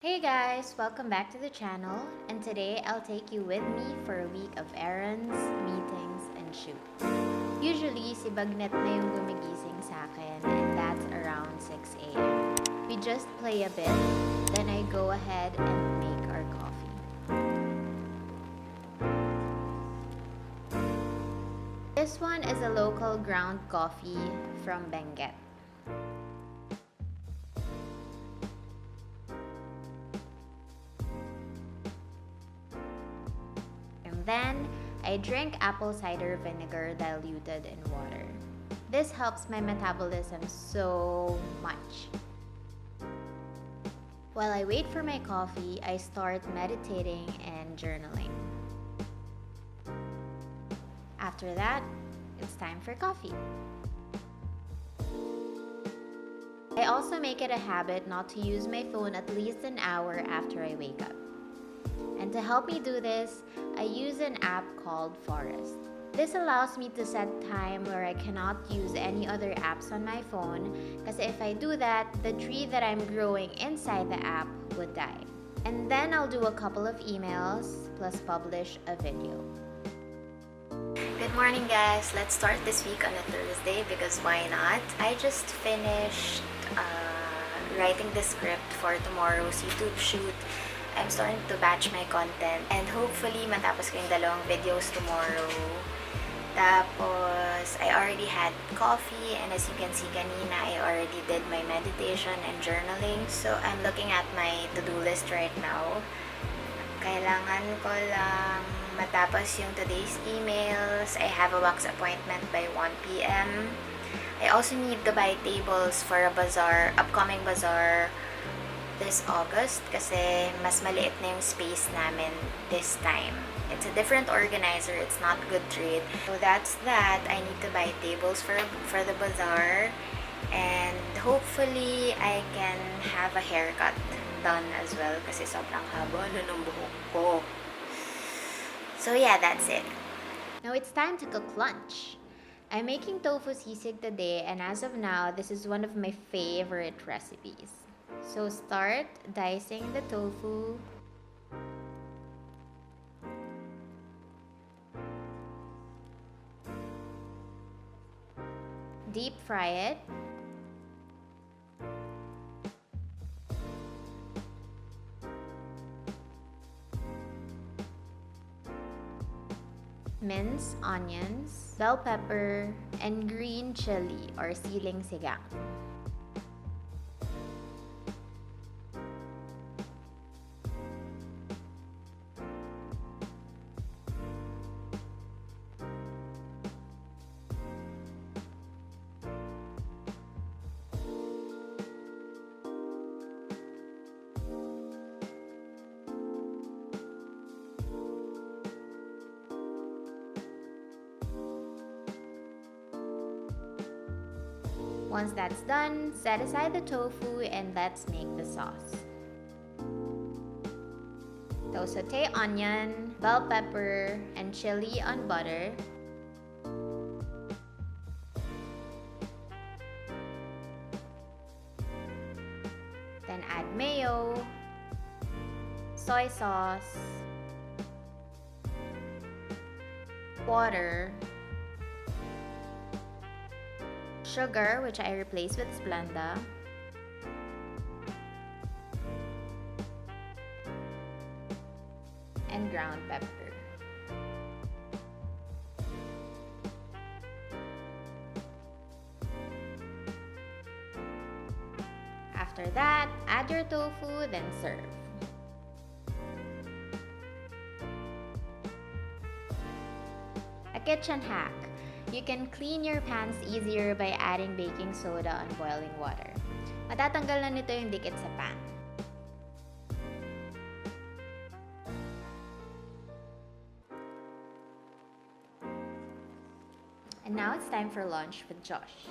Hey guys! Welcome back to the channel, and today I'll take you with me for a week of errands, meetings, and shoot. Usually, si Bagnet na yung gumigising sa akin, and that's around 6 a.m. We just play a bit, then I go ahead and make our coffee. This one is a local ground coffee from Benguet. Then, I drink apple cider vinegar diluted in water. This helps my metabolism so much. While I wait for my coffee, I start meditating and journaling. After that, it's time for coffee. I also make it a habit not to use my phone at least an hour after I wake up. And to help me do this, I use an app called Forest. This allows me to set time where I cannot use any other apps on my phone, because if I do that, the tree that I'm growing inside the app would die. And then I'll do a couple of emails plus publish a video. Good morning guys! Let's start this week on a Thursday because why not? I just finished writing the script for tomorrow's YouTube shoot. I'm starting to batch my content and hopefully matapos ko yung dalawang videos tomorrow. Tapos, I already had coffee and as you can see kanina, I already did my meditation and journaling. So, I'm looking at my to-do list right now. Kailangan ko lang matapos yung today's emails. I have a wax appointment by 1 p.m. I also need to buy tables for a bazaar, upcoming bazaar this August kasi mas maliit na yung space namin this time. It's a different organizer, it's not good trade. So that's that. I need to buy tables for the bazaar and hopefully I can have a haircut done as well kasi sobrang haba na ng buhok ko. So yeah, that's it. Now it's time to cook lunch. I'm making tofu sisig today and as of now, this is one of my favorite recipes. So start dicing the tofu. Deep fry it. Mince onions, bell pepper, and green chili or siling sigang. Once that's done, set aside the tofu and let's make the sauce. So saute onion, bell pepper, and chili on butter. Then add mayo, soy sauce, water, sugar, which I replace with Splenda, and ground pepper. After that, add your tofu, then serve. A kitchen hack. You can clean your pans easier by adding baking soda on boiling water. Matatanggal na nito yung dikit sa pan. And now it's time for lunch with Josh.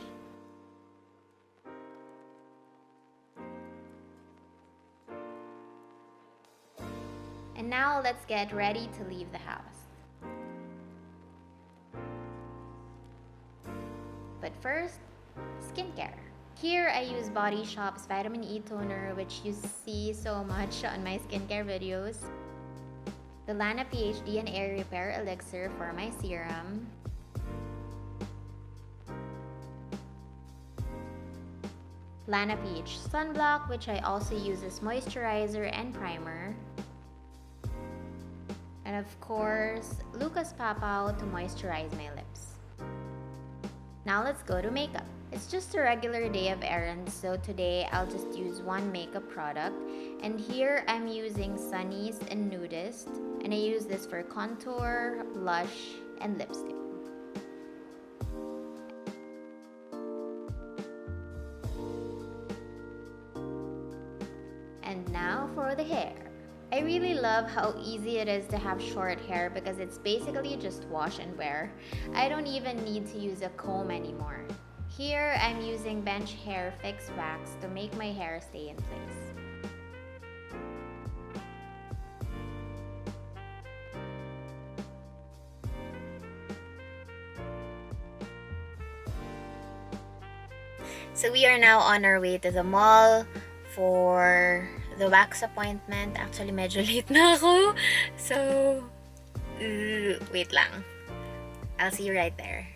And now let's get ready to leave the house. But first, skincare. Here, I use Body Shop's Vitamin E Toner, which you see so much on my skincare videos. The Lana PhD and Air Repair Elixir for my serum. Lana PH Sunblock, which I also use as moisturizer and primer. And of course, Lucas Papaw to moisturize my lips. Now let's go to makeup. It's just a regular day of errands, so today I'll just use one makeup product. And here I'm using Sunny's and Nudist, and I use this for contour, blush, and lipstick. And now for the hair. I really love how easy it is to have short hair because it's basically just wash and wear. I don't even need to use a comb anymore. Here, I'm using Bench Hair Fix Wax to make my hair stay in place. So we are now on our way to the mall for the wax appointment. Actually, medyo late na ako. So, wait lang. I'll see you right there.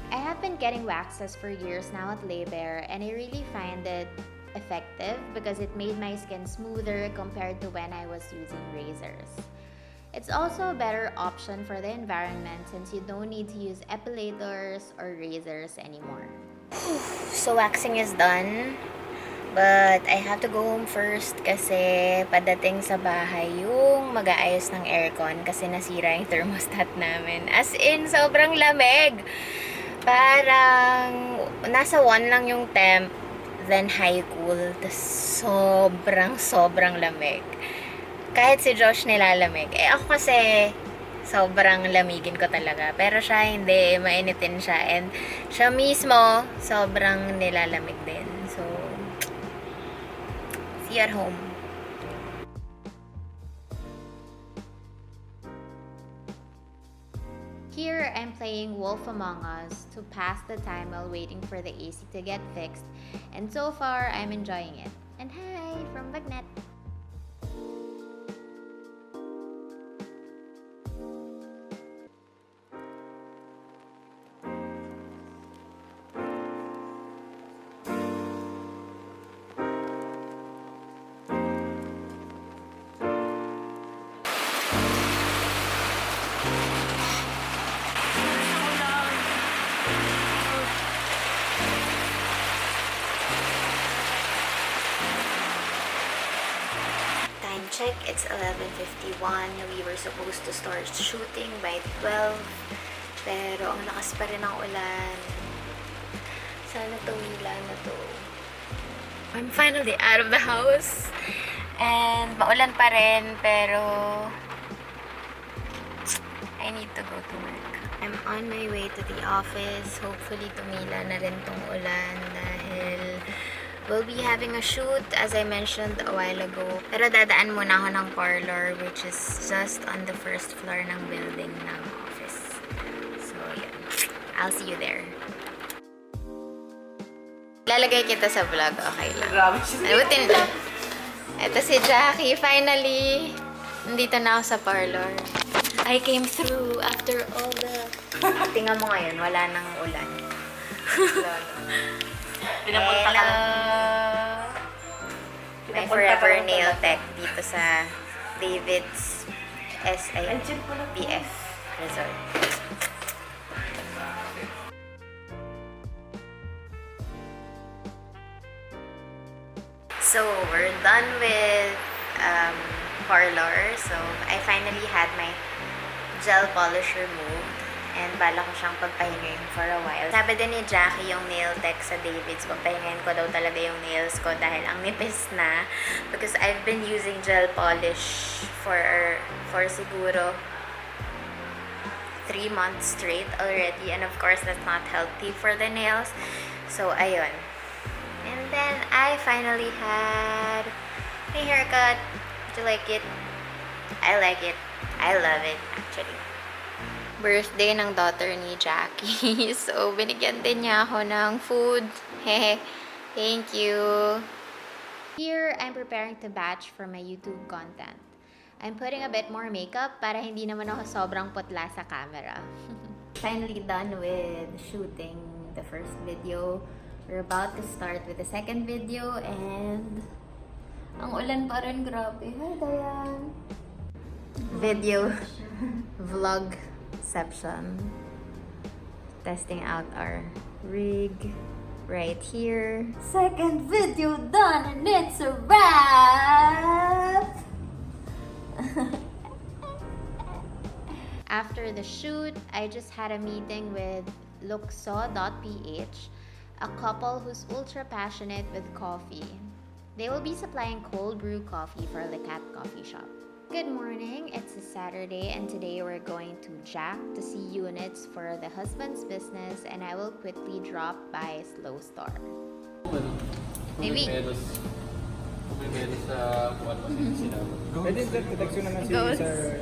I have been getting waxes for years now at Laybear, and I really find it effective because it made my skin smoother compared to when I was using razors. It's also a better option for the environment since you don't need to use epilators or razors anymore. So waxing is done, but I have to go home first kasi padating sa bahay yung mag-aayos ng aircon kasi nasira yung thermostat namin. As in, sobrang lamig! Parang nasa 1 lang yung temp, then high cool, tas sobrang lamig. Kahit si Josh nilalamig. Ako kasi sobrang lamigin ko talaga. Pero siya hindi, mainitin siya. And siya mismo, sobrang nilalamig din. So, see you at home. Here, I'm playing Wolf Among Us to pass the time while waiting for the AC to get fixed. And so far, I'm enjoying it. And hi, from Bagnet. Check, it's 11:51. We were supposed to start shooting by 12, pero ang lakas pa rin ng ulan. Sana tumila na to. I'm finally out of the house, and maulan pa rin, pero I need to go to work. I'm on my way to the office. Hopefully tumila na rin tong ulan dahil we'll be having a shoot, as I mentioned a while ago. Pero dadaan muna ako ng parlor, which is just on the first floor ng building ng office. So, yeah. I'll see you there. Lalagay kita sa vlog. Okay lang. Abutin lang. Ito si Jackie. Finally, nandito na ako sa parlor. I came through after all the... Tingnan mo ngayon, wala nang ulan. Pinapunta ka lang. My forever nail tech dito sa David's SIBF Resort. So, we're done with parlor. So, I finally had my gel polish removed. And bala ko siyang pagpahingayin for a while. Sabi din ni Jackie, yung nail tech sa David's, pagpahingayin ko daw talaga yung nails ko dahil ang nipis na. Because I've been using gel polish for siguro 3 months straight already. And of course, that's not healthy for the nails. So, ayun. And then I finally had my haircut. Do you like it? I like it. I love it, actually. Birthday ng daughter ni Jackie. So, binigyan din niya ako ng food. Hehe. Thank you. Here, I'm preparing to batch for my YouTube content. I'm putting a bit more makeup para hindi naman ako sobrang putla sa camera. Finally done with shooting the first video. We're about to start with the second video and ang ulan pa rin, grabe. Hi, Dayan. Video vlogception. Testing out our rig right here. Second video done and it's a wrap! After the shoot, I just had a meeting with luxo.ph, a couple who's ultra passionate with coffee. They will be supplying cold brew coffee for the Cat Coffee Shop. Good morning, it's a Saturday and today we're going to Jack to see units for the husband's business and I will quickly drop by Slow Store. Maybe. May meron sa kuwan mo sila. Pwede detection naman si Ghosts. Sir.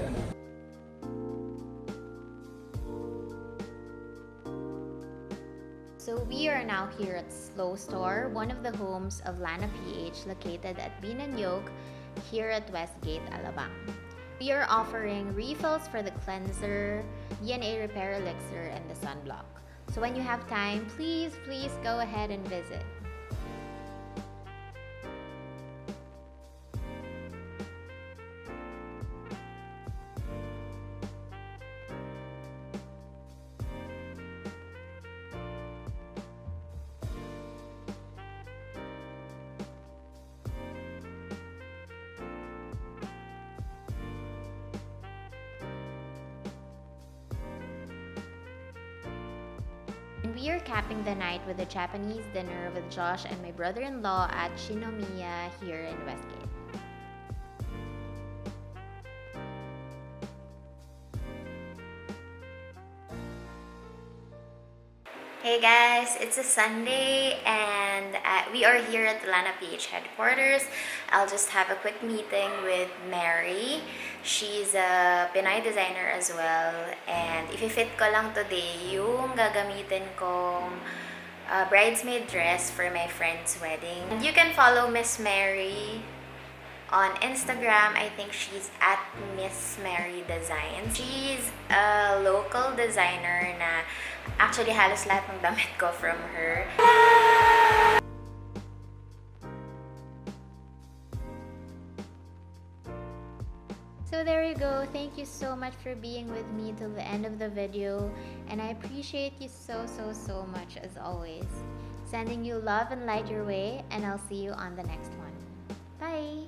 So we are now here at Slow Store, one of the homes of Lana PH located at Bean and Yolk here at Westgate, Alabang. We are offering refills for the cleanser, DNA repair elixir, and the sunblock. So when you have time, please go ahead and visit. And we are capping the night with a Japanese dinner with Josh and my brother-in-law at Shinomiya here in Westgate. Hey guys, it's a Sunday and we are here at the Lana PH headquarters. I'll just have a quick meeting with Mary. She's a Pinay designer as well. And if-fit ko lang today yung gagamitin kong bridesmaid dress for my friend's wedding. And you can follow Miss Mary on Instagram. I think she's at Miss Mary Designs. She's a local designer na actually halos lahat ng damit ko from her. So there you go. Thank you so much for being with me till the end of the video. And I appreciate you so much as always. Sending you love and light your way, and I'll see you on the next one. Bye!